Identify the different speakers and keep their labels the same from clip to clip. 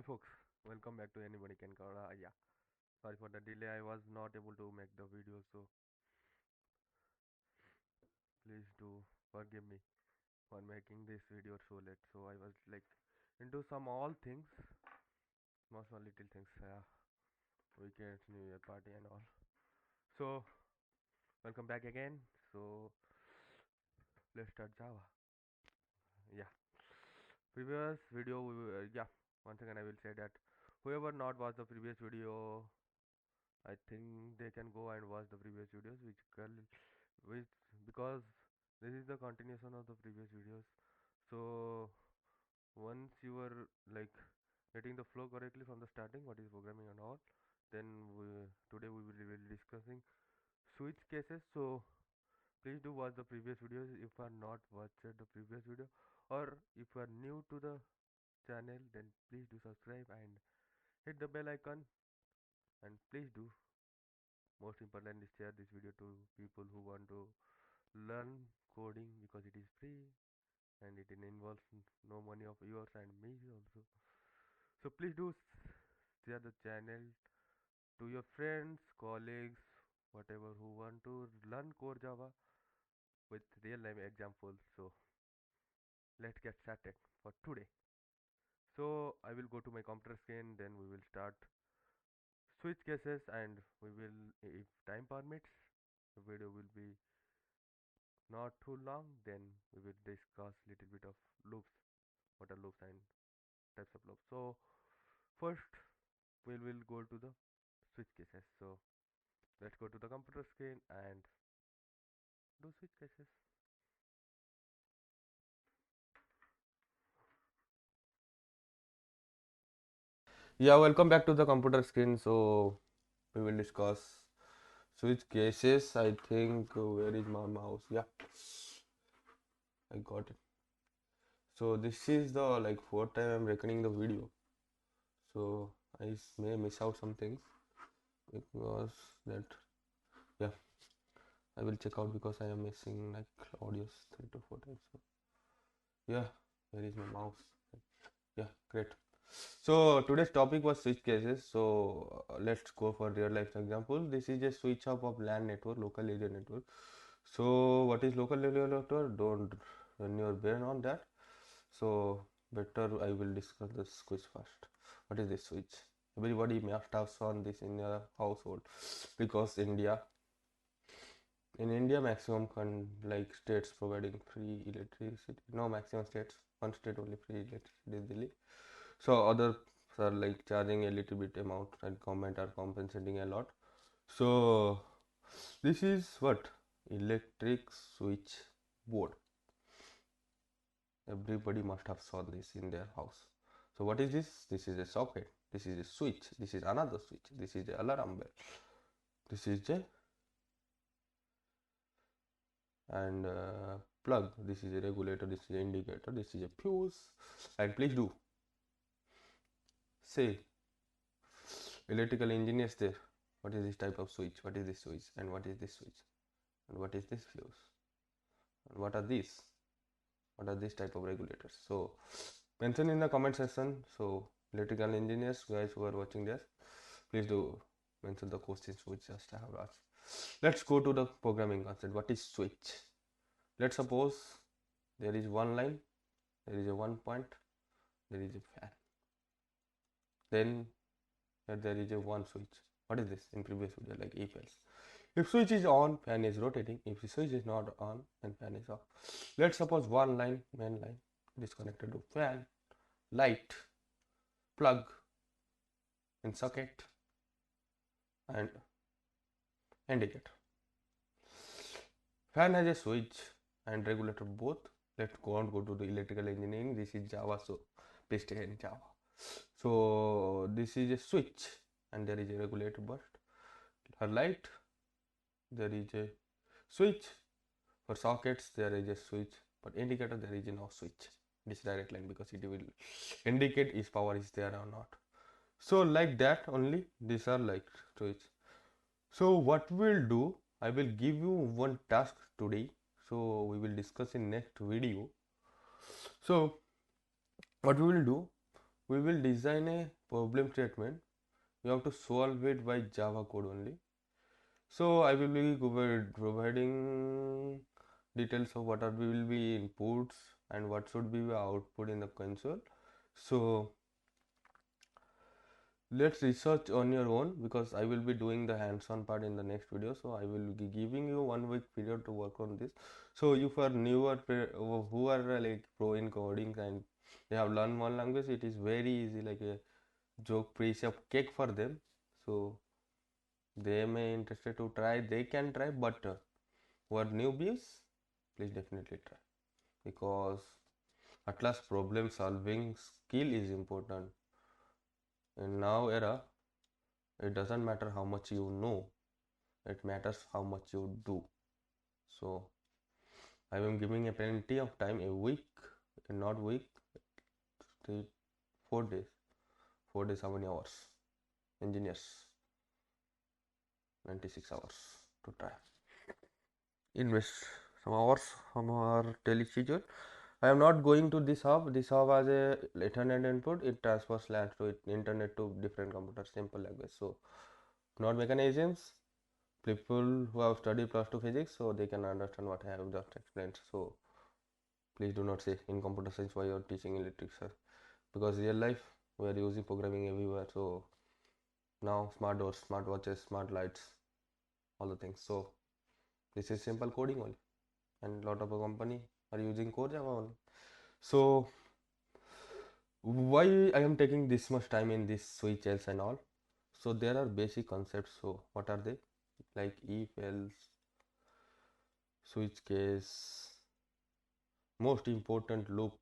Speaker 1: Hi folks, welcome back to Anybody Can Cover. Yeah, sorry for the delay. I was not able to make the video, so please do forgive me for making this video so late. So I was like into some all things, small small little things. Yeah, weekends, New Year party and all. So welcome back again. So let's start Java. Yeah, previous video. Yeah, once again I will say that whoever not watched the previous video, I think they can go and watch the previous videos, which because this is the continuation of the previous videos. So once you are like getting the flow correctly from the starting, what is programming and all, then today we will be discussing switch cases. So please do watch the previous videos if you are not watched the previous video, or if you are new to the channel, then please do subscribe and hit the bell icon, and please do most importantly share this video to people who want to learn coding because it is free and it involves no money of yours and me also. So please do share the channel to your friends, colleagues, whatever who want to learn core Java with real life examples. So let's get started for today. So I will go to my computer screen, then we will start switch cases, and we will, if time permits, the video will be not too long. Then we will discuss little bit of loops, what are loops and types of loops. So first we will go to the switch cases. So let's go to the computer screen and do switch cases. Yeah, welcome back to the computer screen. So we will discuss switch cases. I think where is my mouse? Yeah, I got it. So this is the like fourth time I'm recording the video. So I may miss out some things because that, yeah, I will check out because I am missing like audios 3 to 4 times. So yeah, where is my mouse? Yeah, great. So today's topic was switch cases. So let's go for real life example. This is a switch up of LAN network, local area network. So what is local area network? Don't run your brain on that. So better I will discuss the switch first. What is this switch? Everybody must have seen this in your household because in India maximum like states providing free electricity. No, maximum states, one state only free electricity is Delhi. So others are like charging a little bit amount and government are compensating a lot. So this is what electric switch board. Everybody must have saw this in their house. So what is this? This is a socket. This is a switch. This is another switch. This is the alarm bell. This is the and plug. This is a regulator. This is an indicator. This is a fuse. And please do say electrical engineers there. What is this type of switch? What is this switch? And what is this switch? And what is this fuse? And what are these? What are these type of regulators? So mention in the comment section. So electrical engineers guys who are watching this, please do mention the questions which just I have asked. Let's go to the programming concept. What is switch? Let's suppose there is one line, there is a one point, there is a fan. Then there is a one switch. What is this in previous video, like if else? If switch is on, fan is rotating. If the switch is not on, then fan is off. Let's suppose one line, main line, is connected to fan, light, plug, and socket, and indicator. Fan has a switch and regulator both. Let's go to the electrical engineering. This is Java, so please stay in Java. So this is a switch and there is a regulator burst. For light, there is a switch. For sockets, there is a switch. But indicator, there is no switch. This direct line because it will indicate if power is there or not. So like that only, these are like switch. So what we'll do, I will give you one task today. So we will discuss in next video. So what we will do, we will design a problem statement. You have to solve it by Java code only. So I will be providing details of what will be inputs and what should be the output in the console. So let's research on your own, because I will be doing the hands-on part in the next video. So I will be giving you 1 week period to work on this. So you for newer who are like pro in coding and they have learned one language, it is very easy, like a joke piece of cake for them. So they may interested to try, they can try, but who are newbies, please definitely try, because at last problem solving skill is important. In now era, it doesn't matter how much you know, it matters how much you do. So I am giving a plenty of time, a week, not week, 3 4 days, 4 days, how many hours? Engineers, 96 hours to try. Invest some hours from our daily schedule. I am not going to this hub. This hub has a Ethernet input. It transfers LAN to internet to different computers. Simple language. So, not mechanisms. People who have studied +2 physics, so they can understand what I have just explained. So, please do not say in computer science why you are teaching electrics, sir. Because real life we are using programming everywhere. So now smart doors, smart watches, smart lights, all the things. So this is simple coding only, and lot of a company are using core Java only. So why I am taking this much time in this switches and all? So there are basic concepts. So what are they? Like if, else, switch case, most important loop,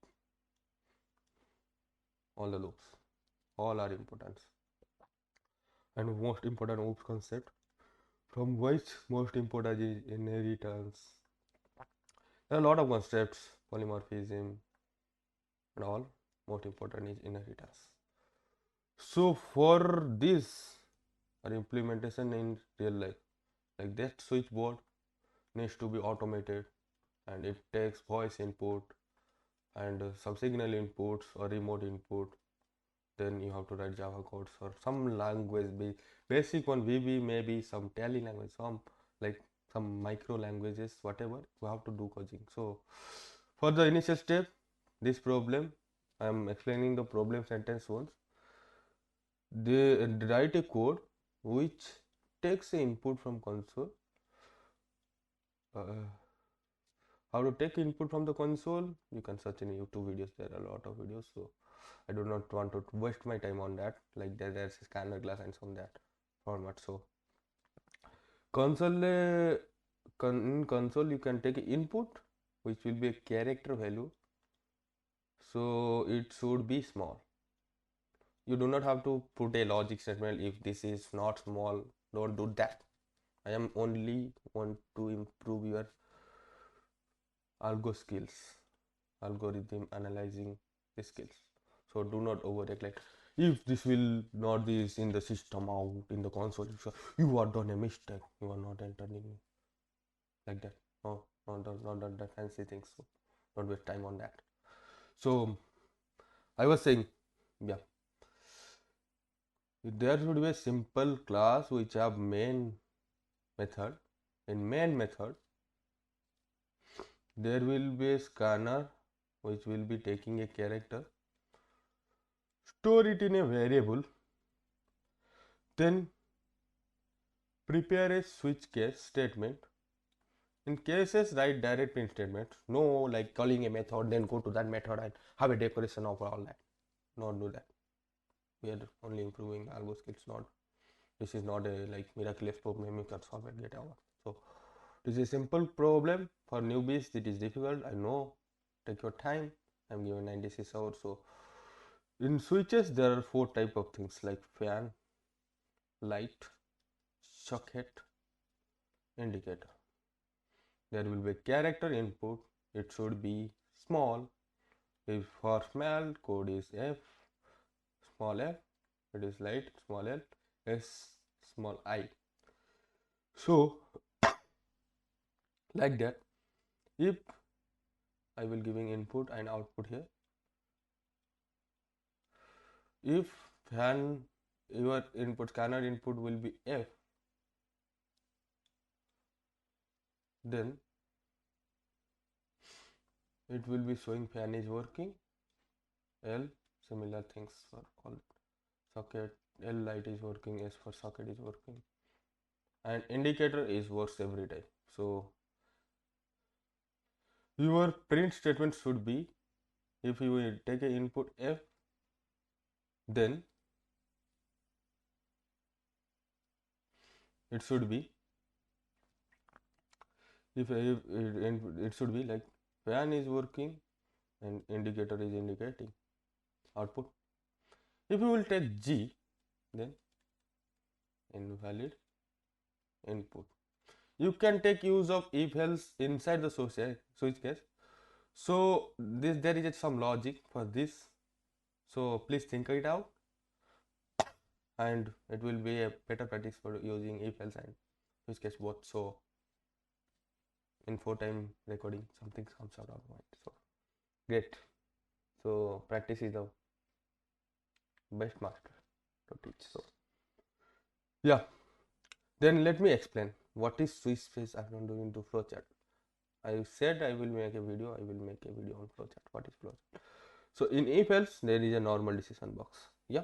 Speaker 1: all the loops, all are important. And most important oops concept, from which most important is inheritance. There are a lot of concepts, polymorphism and all. Most important is inheritance. So for this, our implementation in real life, like that switchboard needs to be automated, and it takes voice input and some signal inputs or remote input. Then you have to write Java codes or some language, basic one, VB, maybe some tally language, some like some micro languages, whatever you have to do coding. So for the initial step, this problem, I am explaining the problem sentence once. They write a code which takes the input from console. How to take input from the console? You can search in YouTube videos. There are a lot of videos. So I do not want to waste my time on that. Like there's a scanner glass and on that format. So console, in console you can take input which will be a character value. So it should be small. You do not have to put a logic statement if this is not small. Don't do that. I am only want to improve your algo skills, algorithm analyzing skills. So do not overtake, like if this will not be in the system out in the console, you are done a mistake, you are not entering like that. No, not that fancy things. So don't waste time on that. So I was saying, yeah, there should be a simple class which have main method. In main method there will be a scanner which will be taking a character, store it in a variable, then prepare a switch case statement. In cases, write direct print statement. No like calling a method, then go to that method and have a decoration of all that. Not do that. We are only improving algo skills. Not this is not a like miraculous problem you can solve it, get over. So this is a simple problem for newbies. It is difficult, I know. Take your time. I'm given 96 hours. So in switches there are 4 type of things like fan, light, socket, indicator. There will be character input. It should be small. If for small, code is F, small f. It is light, small l, S, small I. So like that, if I will giving input and output here, if fan your input scanner input will be F, then it will be showing fan is working. L, similar things for all. Socket, L light is working, S for socket is working, and indicator is works every time. So your print statement should be, if you will take a input F, then it should be, if it should be like fan is working and indicator is indicating output. If you will take G, then invalid input. You can take use of if else inside the switch case. So there is some logic for this. So please think it out, and it will be a better practice for using if else and switch case both. So in 4-time recording, something comes out of mind. So great. So practice is the best master to teach. So yeah, then let me explain what is switch phase I am doing to flowchart. I said I will make a video. I will make a video on flowchart. What is flowchart? So in if else there is a normal decision box. Yeah,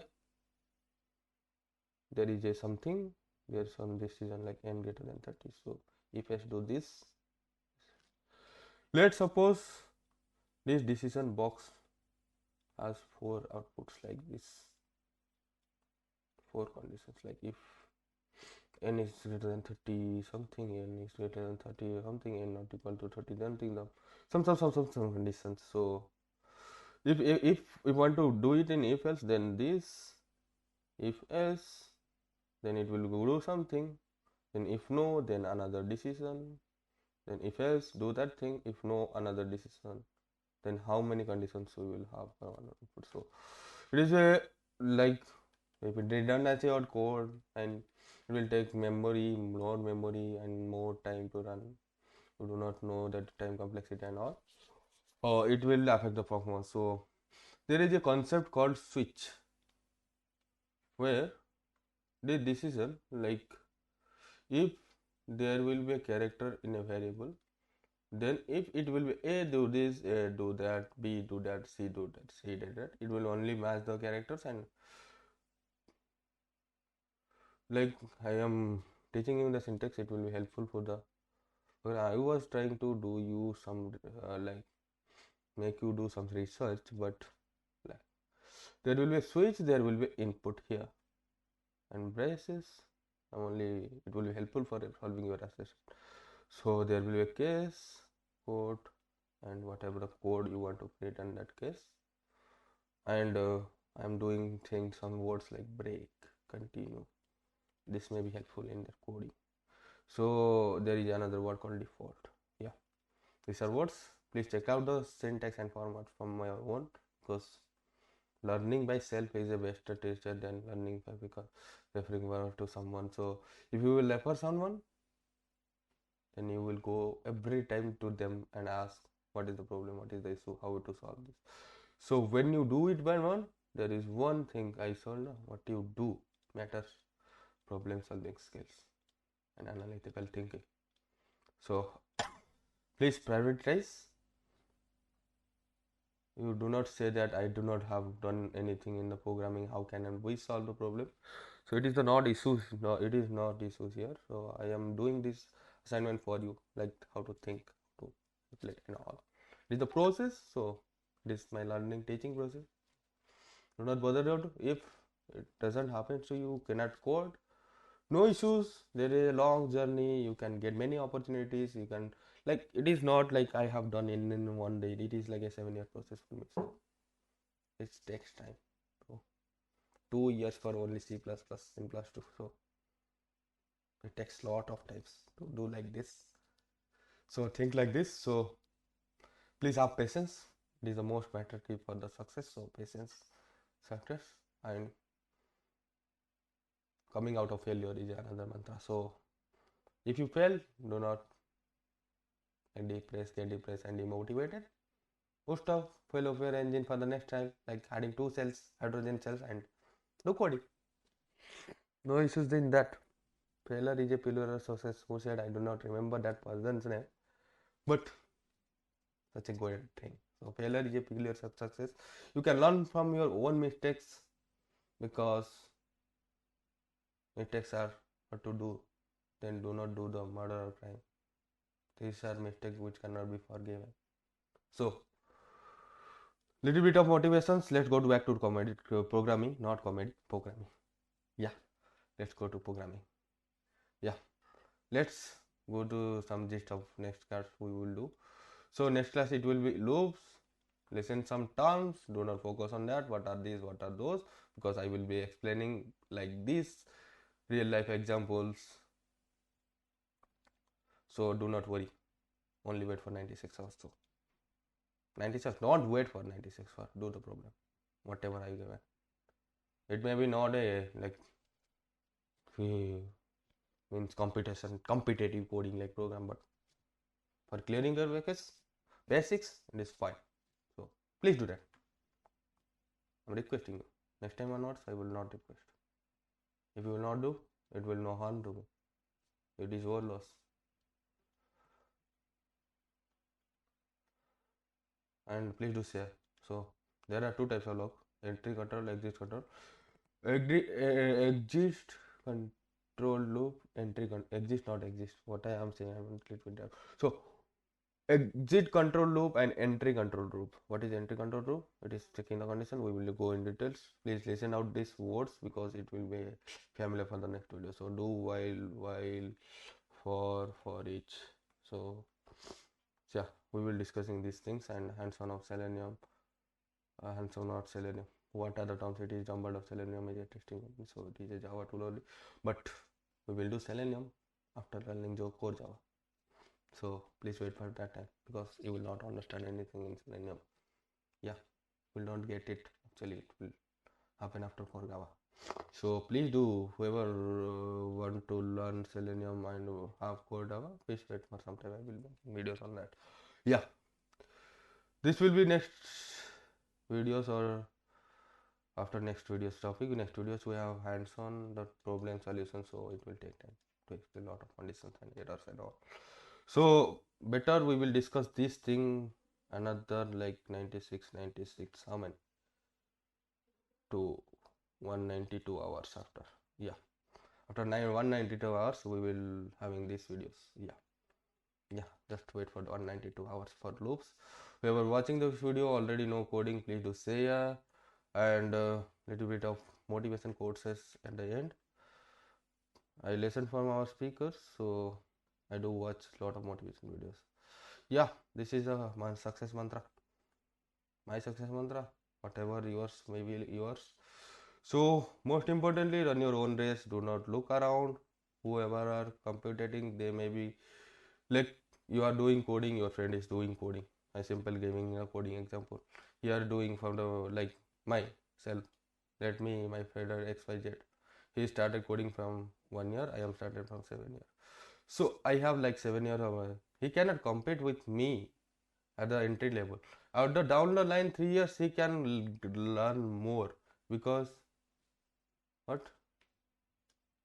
Speaker 1: there is a something. There's some decision like n greater than 30. So if else do this. Let's suppose this decision box has 4 outputs like this. 4 conditions like if n is greater than 30 something, n is greater than 30 something, n not equal to 30 something, some conditions. So if we want to do it in if else, then this, if else, then it will do something, then if no, then another decision, then if else do that thing, if no, another decision, then how many conditions we will have for one input. So it is a like if it redundancy or code, and it will take memory, more memory and more time to run. You do not know that time complexity and all, or it will affect the performance. So there is a concept called switch, where the decision like if there will be a character in a variable, then if it will be A do this, A do that, B do that, C do that, C did that, it will only match the characters. And like I am teaching you the syntax, it will be helpful for the, when I was trying to do you some like make you do some research, but like there will be a switch, there will be input here, and braces only it will be helpful for solving your assessment. So there will be a case code and whatever the code you want to create in that case, and I'm doing things, some words like break, continue, this may be helpful in the coding. So there is another word called default. Yeah, these are words. Please check out the syntax and format from my own, because learning by self is a better teacher than learning by referring to someone. So if you will refer someone, then you will go every time to them and ask what is the problem, what is the issue, how to solve this. So when you do it by one, there is one thing I saw now, what you do matters, problem solving skills and analytical thinking. So please prioritize. You do not say that I do not have done anything in the programming, how can we solve the problem. So it is the not issues, no, it is not issues here. So I am doing this assignment for you, like how to think, to reflect and all. It is the process. So this is my learning teaching process. Do not bother about if it doesn't happen, so you cannot code, no issues. There is a long journey, you can get many opportunities, you can, like it is not like I have done in one day, it is like a 7-year process for me. So it takes time. So 2 years for only C++ and plus 2. So it takes lot of times to do like this. So think like this. So please have patience. It is the most better key for the success. So patience, success, and coming out of failure is another mantra. So if you fail, do not get depressed and demotivated.
Speaker 2: Most of failure engine for the next time, like adding two cells, hydrogen cells, and do coding. No issues in that. Failure is a pillar of success. Who said? I do not remember that person's name, but such a good thing. So failure is a pillar of success. You can learn from your own mistakes because mistakes are what to do. Then do not do the murder or crime. These are mistakes which cannot be forgiven. So little bit of motivations. Let's go back to comedy programming, not comedy programming. Yeah, let's go to programming. Yeah, let's go to some gist of next class we will do. So next class it will be loops. Listen some terms. Do not focus on that. What are these? What are those? Because I will be explaining like this real life examples. So do not worry. Only wait for 96 hours. So 96. Don't wait for 96 hours. Do the problem. Whatever I given. It may be not a like means competitive coding like program, but for clearing your basics it is fine. So please do that. I'm requesting you. Next time onwards I will not request. If you will not do, it will no harm to me. It is your loss. And please do share. So there are two types of lock: entry control, exit control. Exist control loop, exist not exist. What I am saying, I'm a little bit down. So exit control loop and entry control loop. What is entry control loop? It is checking the condition. We will go in details. Please listen out these words because it will be familiar for the next video. So do, while, for each. So yeah, we will discussing these things and hands-on of Selenium, hands-on of Selenium. What are the terms? It is jumbled of Selenium is a testing. So it is a Java tool only, but we will do Selenium after learning core Java. So please wait for that time because you will not understand anything in Selenium. Yeah, will not get it. Actually, it will happen after for Java. So please do, whoever want to learn Selenium and have core Java, please wait for some time. I will make videos on that. Yeah, this will be next videos or after next videos topic. Next videos we have hands-on the problem solution, so it will take time to explain a lot of conditions and errors and all. So better we will discuss this thing another like 96 how many to 192 hours after. Yeah, after 192 hours we will having these videos. Yeah, just wait for 192 hours for loops. Whoever watching this video already know coding, please do share and little bit of motivation courses at the end. I listen from our speakers, so I do watch a lot of motivation videos. Yeah, this is my success mantra. My success mantra, whatever yours may be yours. So most importantly, run your own race. Do not look around. Whoever are competing, they may be like you are doing coding, your friend is doing coding. I simple giving a coding example. You are doing from the like myself. Let me my friend XYZ. He started coding from 1 year. I am started from 7 years. So I have like 7 years of. He cannot compete with me at the entry level. At the down the line 3 years he can learn more because what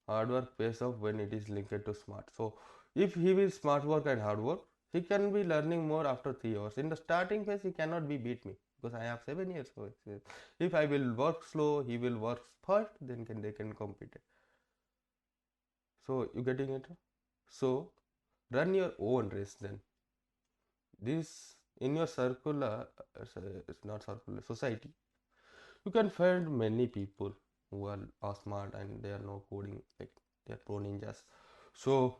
Speaker 2: hard work pays off when it is linked to smart. So if he will smart work and hard work, he can be learning more after 3 years. In the starting phase, he cannot be beat me because I have 7 years of experience. If I will work slow, he will work fast. Then they can compete. So you getting it? So run your own race then. This in your circular, it's not circular society. You can find many people who are smart and they are no coding like they are pro ninjas. So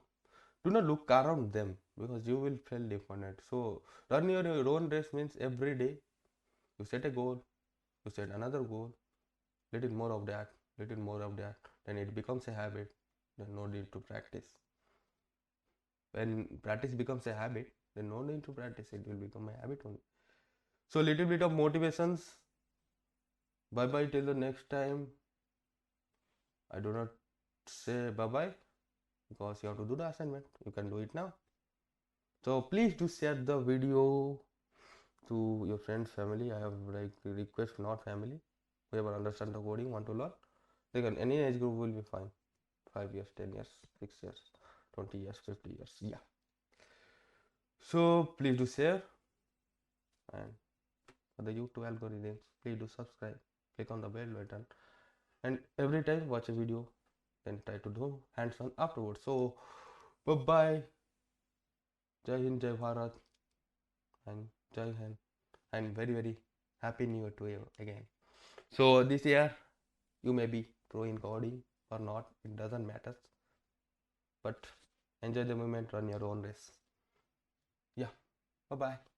Speaker 2: do not look around them because you will feel different. So run your own race means every day you set a goal, you set another goal, little more of that, little more of that, then it becomes a habit. Then no need to practice. When practice becomes a habit, then no need to practice, it will become a habit only. So little bit of motivations. Bye bye till the next time. I do not say bye bye because you have to do the assignment. You can do it now. So please do share the video to your friends, family. I have like request, not family. Whoever understand the coding, want to learn, they can, any age group will be fine. 5 years, 10 years, 6 years, 20 years, 50 years. Yeah. So please do share, and for the YouTube algorithms, please do subscribe. Click on the bell button, and every time watch a video, then try to do hands-on afterwards. So bye bye. Jai Hind, Jai Bharat, and Jai Hind, and very very happy New Year to you again. So this year you may be pro in coding or not, it doesn't matter, but enjoy the moment, run your own race. Yeah, bye bye.